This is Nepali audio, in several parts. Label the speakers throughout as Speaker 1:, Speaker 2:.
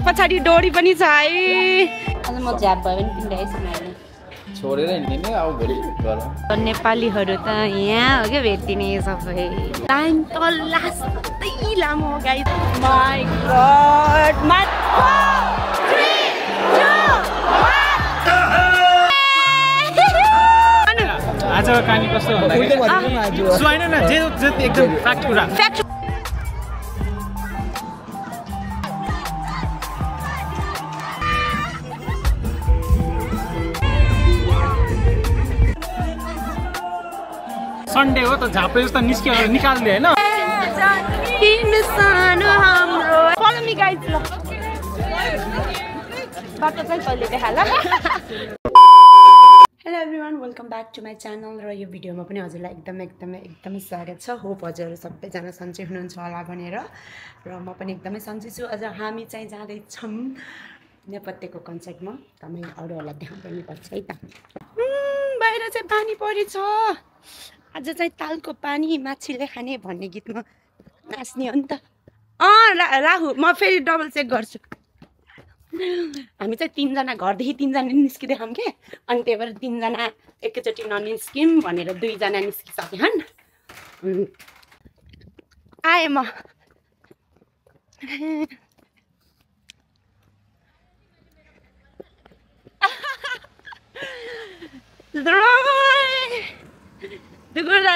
Speaker 1: पछाडि डोरी पनि छ है। आज म झ्याप भयो भने पिन्डाइछु मैले
Speaker 2: छोडेर हिँड्ने अब भोलि गरौँ।
Speaker 1: नेपालीहरू त यहाँ हो क्या भेटिने सबै। टाइम त लास्टै लामो गाइस। माई गॉड माई
Speaker 2: आजको कहानी कस्तो भन्दाखेरि सुहाइन न जे एकदम फ्याक्ट कुरा। सन्डे हो त झापे जस्तो निस्क्यो निकाल्दे हैन। फलो मी गाइज ल।
Speaker 1: बाटो चाहिँ कहिले देखा ल। Hello everyone welcome back to my channel र यो भिडियोमा पनि हजुरलाई एकदमै स्वागत छ। होप हजुरहरू सबैजना सन्चै हुनुहुन्छ होला भनेर र म पनि एकदमै सन्चै छु। अझ हामी चाहिँ जाँदैछौँ नेपथ्यको कन्सर्टमा। तपाईँ अरूहरूलाई देखाउनु पर्छ है त। बाहिर चाहिँ पानी परेछ। आज चाहिँ तालको पानी माछीले खाने भन्ने गीतमा नाच्ने हो नि त। राहु म फेरि डबल चेक गर्छु। हामी चाहिँ तीनजना घरदेखि तीनजना निस्किँदैछौँ के, अनि त्यही भएर तीनजना एकैचोटि ननिस्किम भनेर दुईजना निस्किसक्यौँ। आएँ म।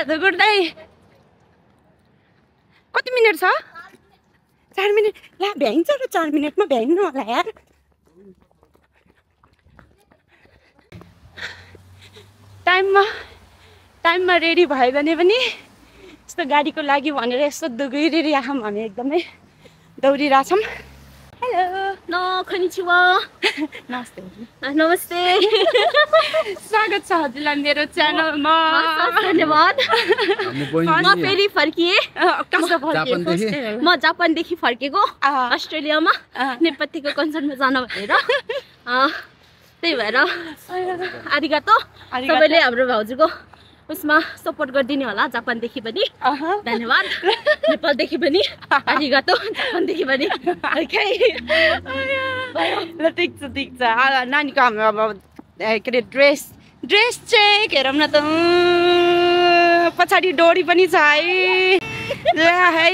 Speaker 1: दुगुर्दै कति मिनट छ? 4 मिनट। ला भ्याइन्छ र 4 मिनटमा भ्याइन्न होला यार। टाइममा रेडी भयो भने पनि यस्तो गाडीको लागि भनेर यस्तो दुगुरिरहेछौँ हामी, एकदमै दौडिरहेछौँ। हेलो
Speaker 3: न खनिचिवा।
Speaker 1: नमस्ते
Speaker 3: नमस्ते।
Speaker 1: स्वागत छ हजुरलाई मेरो च्यानलमा।
Speaker 3: धन्यवाद। म फेरि फर्किएँ। म जापानदेखि फर्केको अस्ट्रेलियामा नेपथ्यको कन्सर्टमा जान भनेर। त्यही भएर आरिगातो। सबैले हाम्रो भाउजूको उसमा सपोर्ट गरिदिने होला जापानदेखि पनि। धन्यवाद। नेपालदेखि पनि आरिगातो। जापानदेखि पनि।
Speaker 1: ल ठिक छ। नानीको हाम्रो अब के अरे ड्रेस चेक हेरौँ न त। पछाडि डोरी पनि छ है। ल है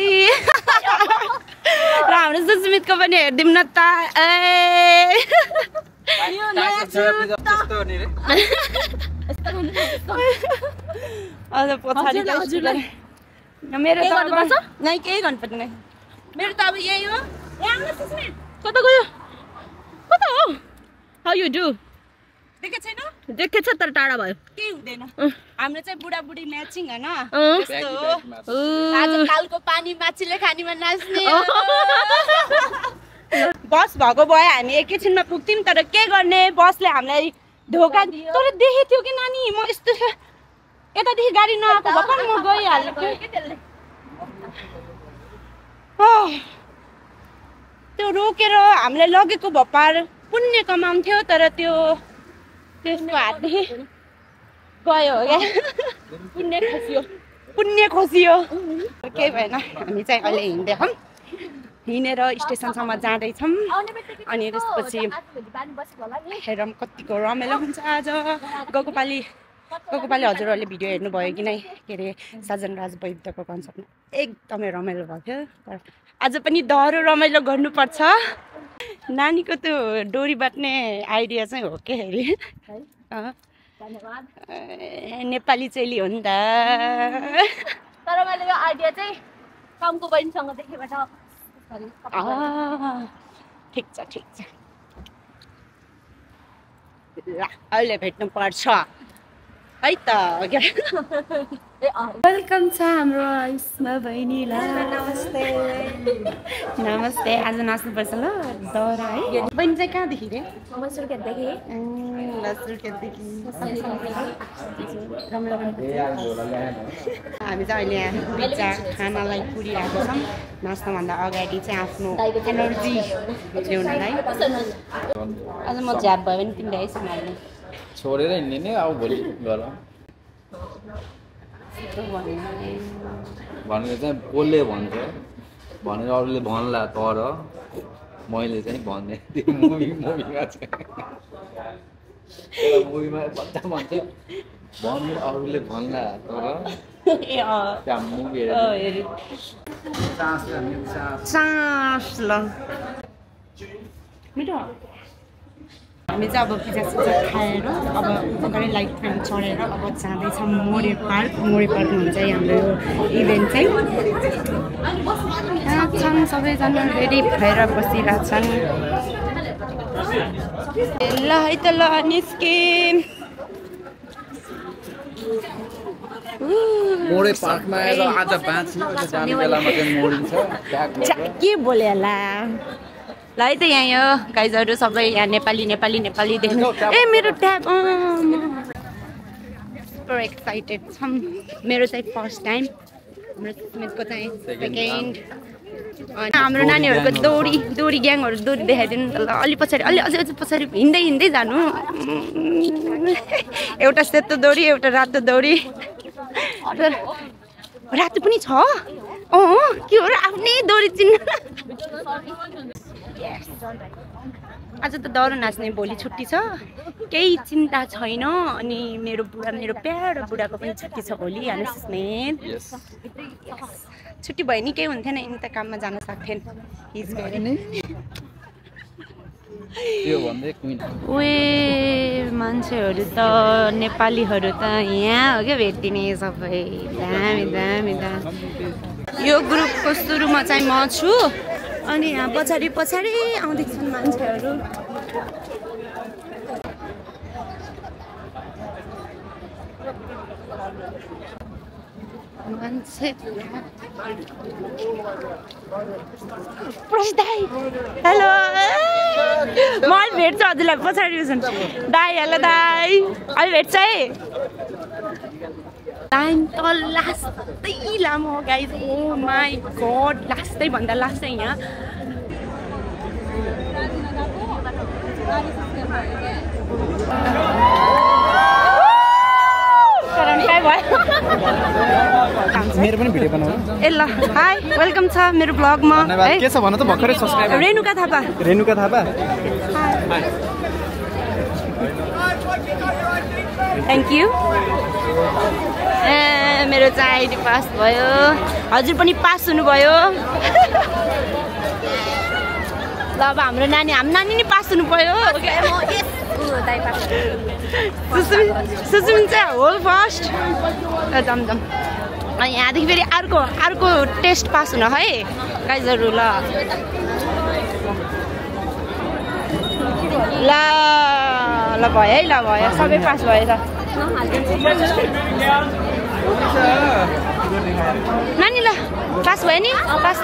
Speaker 1: र हाम्रो सुस्मितको पनि हेरिदिउँ न त। पछाडि मेरो नै केही गर्नुपर्ने। मेरो त अब यही हो।
Speaker 3: कता गयो? कता हो? How you do?
Speaker 1: देखेको छैन?
Speaker 3: देखेछ तर टाढा भयो।
Speaker 1: केही हुँदैन। हाम्रो चाहिँ बुढाबुढी म्याचिङ होइन। त्यस्तो हो। आज तालको पानी माछीले खानीमा नाच्ने। बस भएको भए हामी एकैछिनमा पुग्थ्यौँ, तर के गर्ने बसले हामीलाई धोका दियो। तर देखेको थियो कि नानी म यस्तो यतादेखि गाडी नआएको भर्खर म गइहाल्यो। त्यो रोकेर हामीलाई लगेको भपार पुण्य कमाउँथ्यो, तर त्यसको हातदेखि गयो क्या। पुण्य खसियो। केही भएन। हामी चाहिँ अहिले हिँड्दैछौँ। हिँडेर स्टेसनसम्म जाँदैछौँ। अनि त्यसपछि हेरौँ कतिको रमाइलो हुन्छ आज। गएको पालि हजुरहरूले भिडियो हेर्नुभयो कि नै, के अरे साजन राज वैद्यको कन्सर्टमा एकदमै रमाइलो भएको थियो। तर आज पनि दह्रो रमाइलो गर्नुपर्छ। नानीको त्यो डोरी बाट्ने आइडिया चाहिँ हो के अरे। नेपाली चेली हो नि त।
Speaker 3: तर मैले यो आइडिया चाहिँ कामको बहिनीसँग देखेबाट।
Speaker 1: ठिक छ। ल अहिले भेट्नु पर्छ है त। वेलकम छ हाम्रो आयुष्मा बहिनीलाई। नमस्ते। आज नाच्नुपर्छ ल दौरा है। बहिनी चाहिँ कहाँदेखि रे?
Speaker 3: सुर्खेतदेखि।
Speaker 1: हामी चाहिँ अहिले यहाँ पिज्जा खानालाई कुरिरहेको छौँ। नाच्नुभन्दा अगाडि चाहिँ आफ्नो एनर्जी ल्याउनलाई। आज म झ्याप भयो भने पिन्डाइछु मैले।
Speaker 2: छोडेर हिँड्ने नि अब भोलि गरौँ भनेर चाहिँ कसले भन्छ भनेर अरूले भन्ला, तर
Speaker 4: मैले चाहिँ भन्ने त्यो मुभीमा चाहिँ मुभीमा बच्चा भन्छ भन्नु अरूले भन्ला तर त्यहाँ मुभी हेरेर
Speaker 1: चास ल मिठो हामी चाहिँ अब पिज्जा सिजा खाएर अब मजाले लाइट फ्यान चढेर अब जाँदैछौँ मोरे पार्क हुन्छ हाम्रो इभेन्ट चाहिँ छन् सबैजना रेडी भएर बसिरहेछन् ल है त ल निस्किम
Speaker 4: मोरे पार्कमा आएर आज बाँच्नु जाने बेलामा चाहिँ मोडिन्छ
Speaker 1: के बोले होला ल है त यहाँ यो गाइजहरू सबै यहाँ नेपाली देख्नु ए मेरो ट्याब सुपर एक्साइटेड छौँ मेरो चाहिँ फर्स्ट टाइम हाम्रो किस्मतको चाहिँ सेकेन्ड हाम्रो नानीहरूको दौडी ग्याङहरू दौडी देखाइदिनु त ल अलि पछाडि अझै पछाडि हिँड्दै जानु एउटा सेतो दौडी एउटा रातो दौडी रातो पनि छ के हो र आफ्नै दौडी चिन्नु आज त दौरो नाच्ने भोलि छुट्टी छ केही चिन्ता छैन अनि मेरो प्यारो बुढाको पनि छुट्टी छ भोलि होइन स्नेह छुट्टी भयो नि केही हुन्थेन यिनी त काममा जान सक्थेन ओए मान्छेहरू त नेपालीहरू त यहाँ हो क्या भेटिने सबै दामी यो ग्रुपको सुरुमा चाहिँ म छु अनि यहाँ पछाडि आउँदैछन् मान्छेहरू हेलो म अहिले भेट्छु हजुरलाई पछाडि दाई हेलो दाई अहिले भेट्छ है टाइम त लास्टै लामो गाइज ओ माई गड लास्टै भन्दा लास्टै यहाँ
Speaker 2: मेरो पनि भिडियो बनाउनु
Speaker 1: ए ल हाई वेलकम छ मेरो ब्लगमा
Speaker 2: के छ भन त भर्खरै subscribe
Speaker 1: Renuka Thapa thank you ए मेरो चाहिँ आइडी पास भयो हजुर पनि पास हुनुभयो ल अब हाम्रो नानी नि पास हुनु पर्यो सुसुमिन चाहिँ होल फर्स्ट जमजम यहाँदेखि फेरि अर्को टेस्ट पास हुन है गाइजहरू ल भयो है ल भयो सबै पास भयो त नानी ल पास भयो नि पास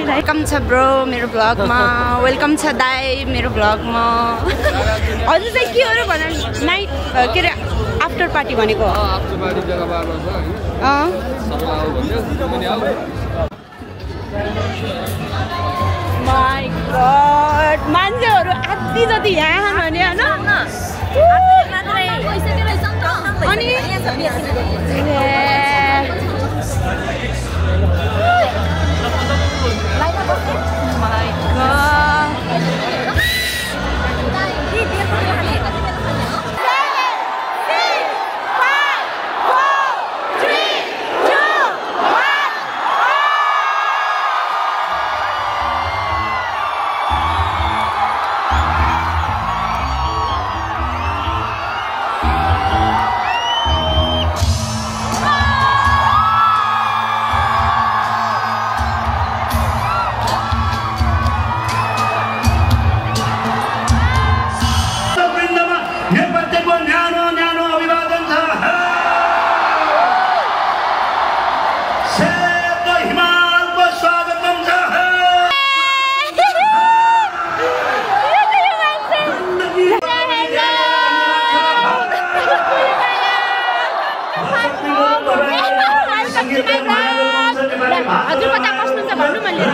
Speaker 1: वेलकम छ ब्रो मेरो ब्लगमा वेलकम छ दाई मेरो ब्लगमा हजुर चाहिँ के हो र भन नाइट के अरे आफ्टर पार्टी भनेको माई गड मान्छेहरू आधी जति यहाँ भने हजुर कता बस्नुहुन्छ भन्नु मैले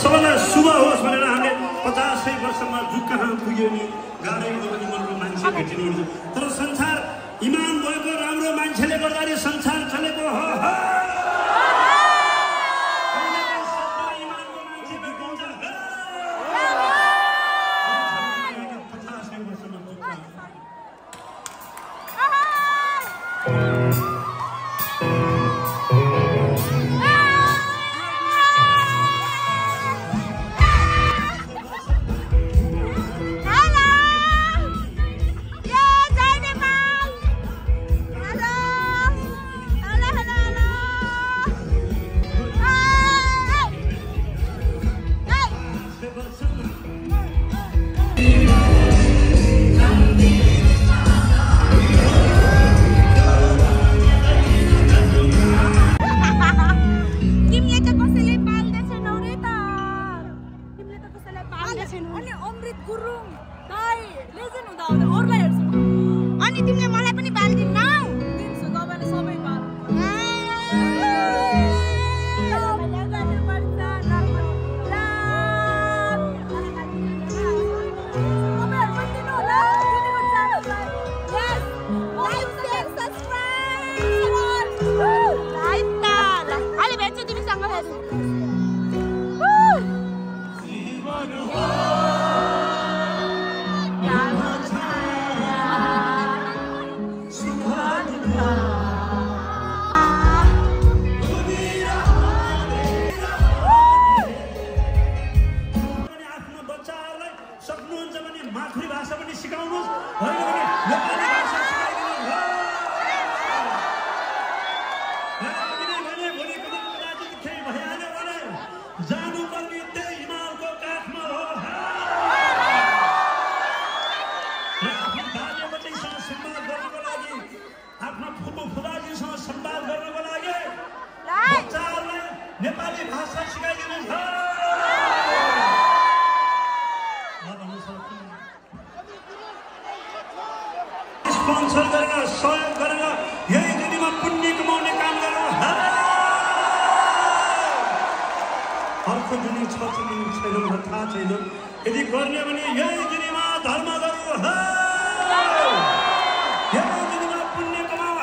Speaker 5: सबैलाई शुभ होस् भनेर हामीले 50 वर्षमा जुग कहाँ पुग्यो नि गाडै पनि मनको मान्छे भेटिनु हुन्छ तर संसार इमान भएको राम्रो मान्छेले गर्दाखेरि संसार चलेको हो स्पोन्सर गरेर सहयोग गरेर यही दिनमा पुण्य कमाउने काम गरेर अर्को दिनी छ छैन मलाई थाहा छैन यदि गर्ने भने यही दिनमा धर्म गरौँ यही दिनमा पुण्य कमाऊ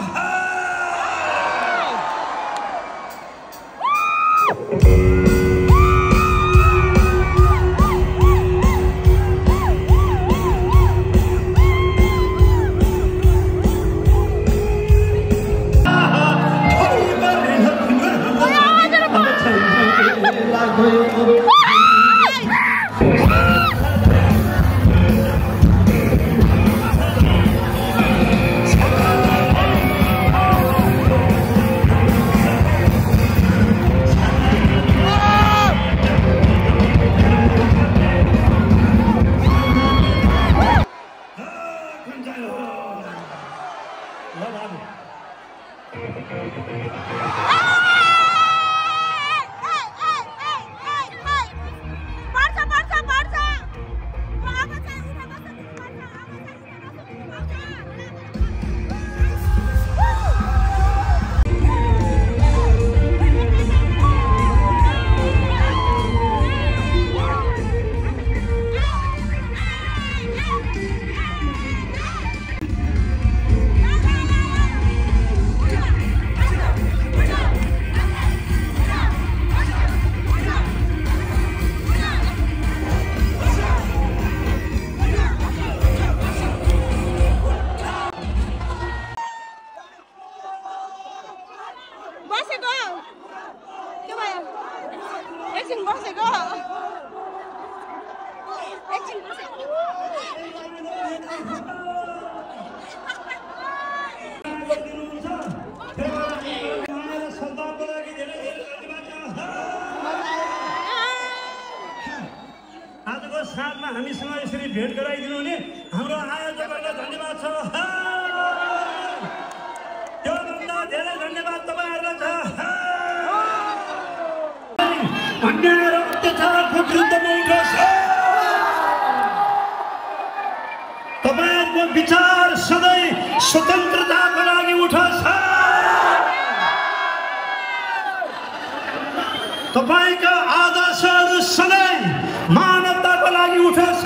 Speaker 5: भेट गराइदिनु हुने हाम्रो आयोजकहरूलाई धन्यवाद छ। त्योभन्दा धेरै धन्यवाद तपाईँहरूलाई छ। अन्याय र अत्याचारको विरुद्धमा उठोस्। तपाईँहरूको विचार सधैँ स्वतन्त्रताको लागि उठोस्। तपाईँका आदर्शहरू सधैँ मानवताको लागि उठोस्।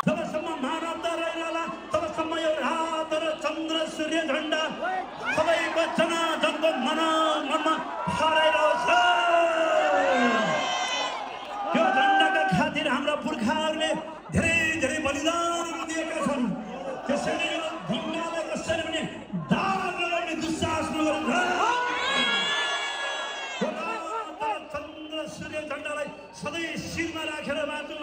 Speaker 5: जबसम्म मानवता रहिरहला तबसम्म यो रात र चन्द्र सूर्य झन्डा सबैको जनाजनको मनमा फहराइरहोस्। यो झन्डाका खातिर हाम्रा पुर्खाहरूले धेरै बलिदानहरू दिएका छन्। त्यसैले यो ढुङ्गालाई कसरी पनि दाग लगाउने दुस्साहस नगर्नुहोस्। चन्द्र सूर्य झन्डालाई सधैँ शिरमा राखेर बाँचौँ।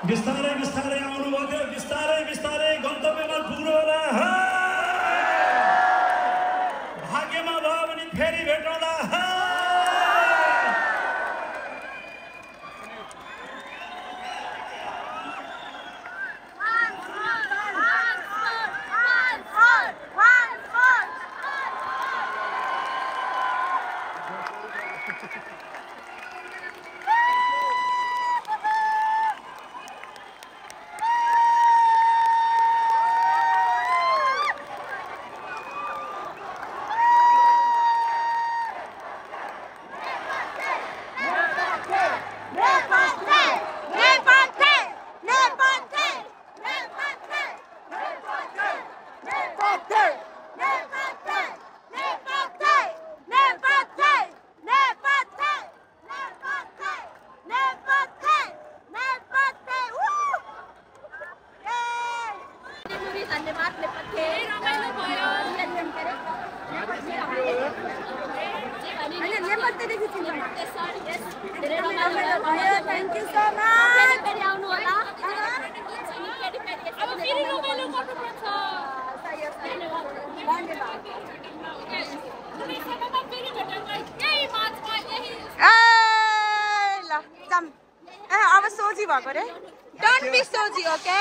Speaker 5: बिस्तारै आउनुभयो। बिस्तारै गन्तव्यमा पुग्नु होला। भाग्यमा भयो भने फेरि भेटौँला।
Speaker 1: अब सोझी भएको रे डोन्ट बी सोझी ओके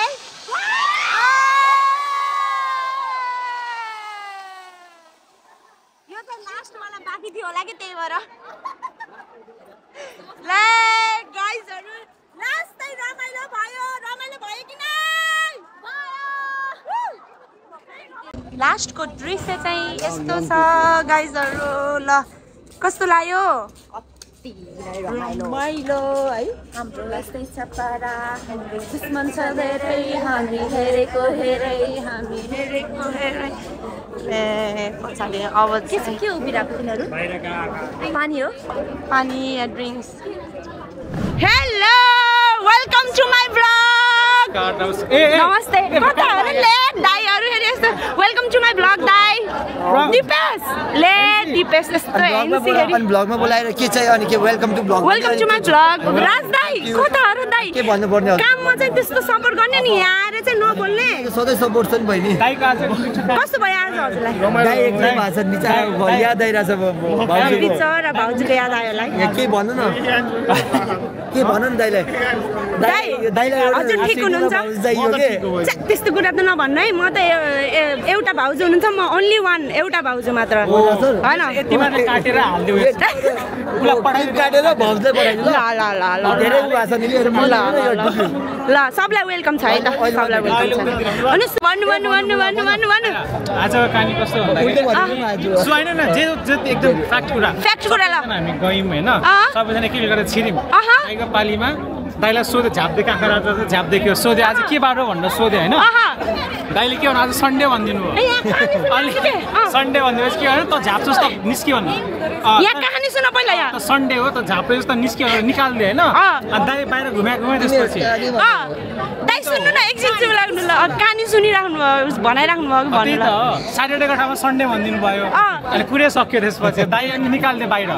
Speaker 1: यो त लास्ट वाला बाकी थियो होला के त्यही भएर ले गाइजहरु लास्ट चाहिँ रमाइलो भयो कि नै लास्ट को दृश्य चाहिँ यस्तो छ गाइजहरु ल कस्तो लाग्यो रमाइलो है हाम्रो यस्तै छ पारा दुश्मन छ धेरै हामी हेरेको हेरै ए पछाडि आवाज के उभिरहेको तिनीहरू पानी हो पानी drinks hello welcome to my blog नमस्ते कताहरु ले दाइहरु हेरि यस्तो वेलकम टु माई ब्लग दाइ दिपेश ले दिपेश यस्तो एनसी हेरि
Speaker 6: अनि ब्लगमा बोलाएर के चाहिँ अनि के welcome to blog
Speaker 1: welcome to my blog Raj दाइ कताहरु दाइ
Speaker 6: के भन्नु पर्ने हो
Speaker 1: काममा चाहिँ त्यस्तो सपोर्ट गर्ने नि यार चाहिँ नबोल्ने
Speaker 6: सधैँ सपोर्ट छ नि बहिनी
Speaker 2: दाइको आज
Speaker 1: कस्तो भयो आज हजुरलाई
Speaker 6: दाइ एकदम भाषा निचा याद आइरहेछ भाउजूको
Speaker 1: बिचरा भाउजूको याद आयो होला
Speaker 6: के भन्नु न के भन्नु न दाइलाई
Speaker 1: हजुर ठिक हुनुहुन्छ त्यस्तो कुरा त नभन्नु है म त एउटा भाउजू हुनुहुन्छ म ओन्ली वान एउटा भाउजू मात्र होइन
Speaker 2: यति मात्र काटेर हाल्दिउ उला पढाइ
Speaker 6: काटेर भाउजूले पढाइदिनु
Speaker 1: ल
Speaker 6: धेरै भाषा निलेर
Speaker 1: ल सबलाई वेलकम छ है त सबलाई वेलकम छ अनि भन्नु
Speaker 2: आजको कहानी कस्तो भन्दाखेरि सुहाइन न जे एकदम फ्याक्ट कुरा
Speaker 1: ल
Speaker 2: हामी गयौँ होइन सबैजना के गरेर छिर्यौँ आइको पालीमा दाइलाई सोध्यो झाप्दै काँखा राजा झाप देख्यो सोध्यो आज के बाटो भनेर सोध्यो होइन दाइले के भन्नु आज सन्डे भनिदिनु भयो अनि सन्डे भनिदिएपछि के भन्यो त झाप जस्तो निस्क्यो भन्नु
Speaker 1: यहाँ कहानी सुन पहिला यहाँ
Speaker 2: सन्डे हो त झापे जस्तो निस्क्यो भनेर निकालिदियो होइन दाइ बाहिर घुमाए त्यसपछि
Speaker 1: दाइ सुन्नु न एकछिन चाहिँ लाग्नु ल कहानी सुनिराख्नु भयो भनाइराख्नु भयो कि भन्नु
Speaker 2: ल स्याटरडेको ठाउँमा सन्डे भनिदिनु भयो अनि कुरै सक्यो त्यसपछि दाइ अनि निकालिदियो बाहिर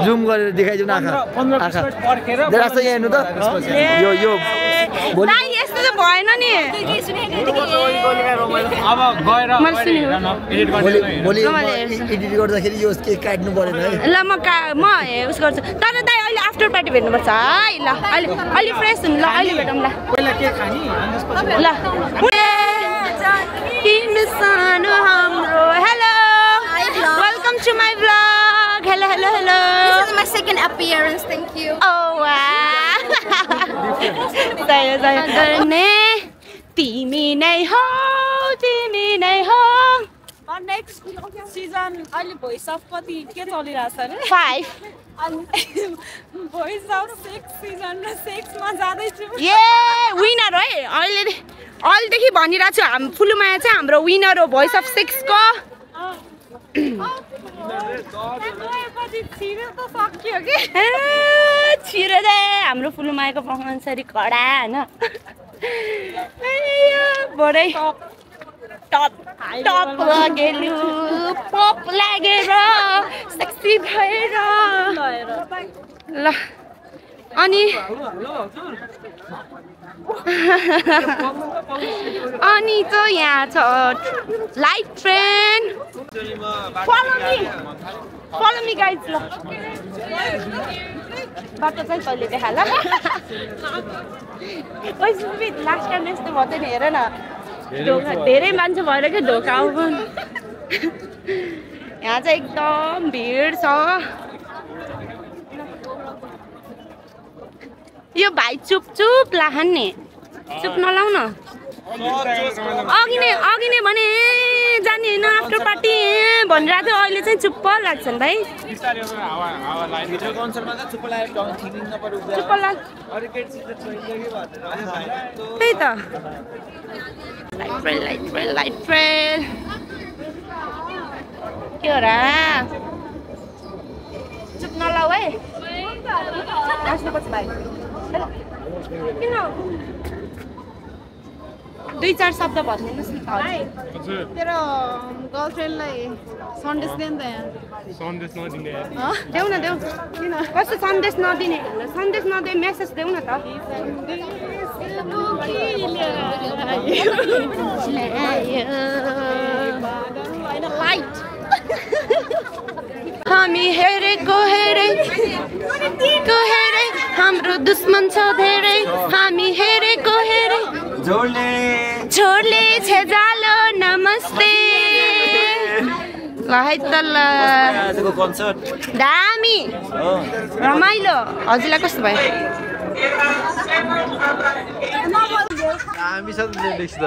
Speaker 6: जुम गरेर देखाइदिउँ आँखा
Speaker 2: पर्खेर
Speaker 6: जस्तो यहाँ हेर्नु त यो
Speaker 1: दाइ यस्तो त भएन नि
Speaker 2: अब गएर एडिट
Speaker 6: भोलि एडिट गर्दाखेरि यो के काट्नु परेन है
Speaker 1: ल म उस गर्छु तर दाइ अहिले आफ्टर पार्टी भेट्नुपर्छ है ल अहिले फ्रेस हुनु ल अहिले भेटौँ ल
Speaker 2: पहिला के खाने
Speaker 1: ल हाम्रो hello welcome to my vlog hello
Speaker 3: This is my second appearance, thank you.
Speaker 1: Oh wow. तिमी नै हो
Speaker 3: Next season, अहिले voice of कति के चलिरहेछ अरे
Speaker 1: 5
Speaker 3: अनि voice of 6 season र 6 मा जाँदै छु
Speaker 1: ए विनर है अहिलेदेखि भनिरहेको छु हाम फुलुमाया चाहिँ हाम्रो विनर हो भोइस अफ 6 को छिरो दे हाम्रो फुलुमायाको पर्फर्मेन्स अलि कडा होइन बडै टप लागेलु पप लागेर सेक्सी भएर ल अनि त यहाँ छ light train follow me guides ल बाटो चाहिँ कहिले देखा ल लास्ट टाइम यस्तो भयो नि हेर न धेरै मान्छे भएर के धोका आउनु यहाँ चाहिँ एकदम भिड छ यो भाइ चुप लाहन नि चुप नलाउ न अघि नै भने जाने होइन आफ्टर पार्टी भनिरहेको थियो अहिले चाहिँ चुप्प लाग्छ नि भाइ त्यही त लाइट ट्रेल के हो र चुप नलाउ है किन 2-4 शब्द भन्नुहोस् न
Speaker 3: तेरो गर्लफ्रेन्डलाई सन्देश दे नि त यहाँ
Speaker 2: सन्देश नदिने
Speaker 1: देऊ न देऊ किन कस्तो सन्देश नदिने सन्देश नदे मेसेज देऊ न त लाइट हामी हेरेको हेरे हाम्रो दुश्मन छ धेरै हामी हेरेको हेरे छोडले छेजालो नमस्ते ल है त ल दामी रमाइलो हजुरलाई कस्तो भयो
Speaker 4: हामी सब देख्छ त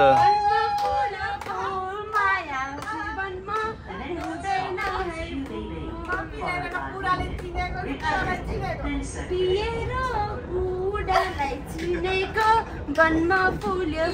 Speaker 1: वनमा फुल्यो